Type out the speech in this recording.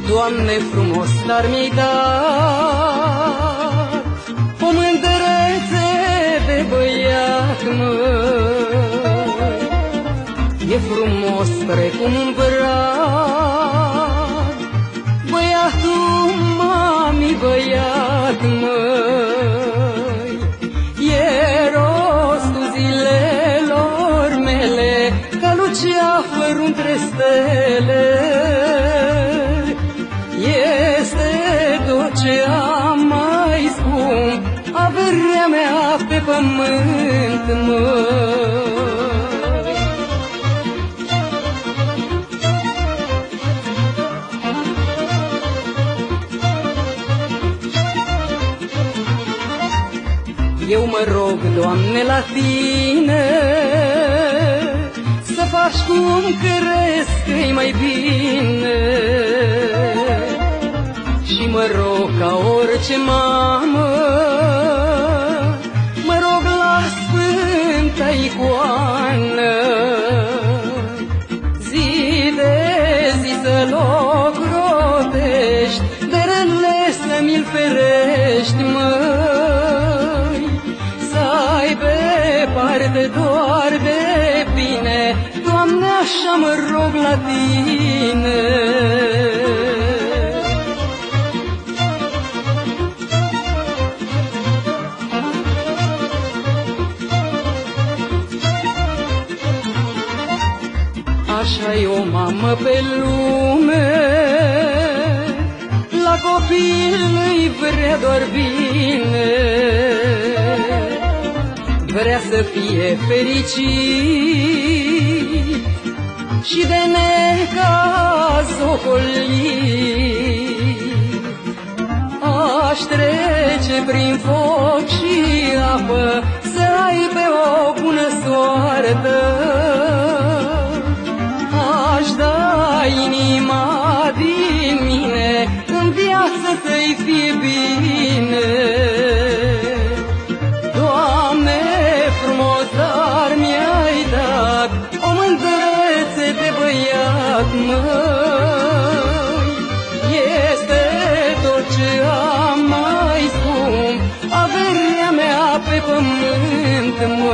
Doamne, frumos dar mi-ai dat o mândrețe de băiat, măi. E frumos precum un brad, băiatul mami, băiat, măi. E rostul zilelor mele ca luceafărul între stele. Este tot ce am mai scump, averea mea pe pământ, măi. Eu mă rog, Doamne, la Tine să faci cum crezi că-i mai bine. Și mă rog ca orice mamă, mă rog la Sfânta Icoană, zi de zi să-l ocrotești, de rele să mi-l ferești, măi. Să ai pe parte doar de bine, Doamne, așa mă rog la Tine. Așa-i o mamă pe lume, la copil îi vrea doar bine. Vrea să fie fericit și de necaz ocolit. Aș trece prin foc și apă, să aibă o bună soartă. Aș da inima din mine, în viață să-i fie bine. Doamne, frumos dar mi-ai dat o mândrețe de băiat, măi. Este tot ce am mai scump, averea mea pe pământ, măi.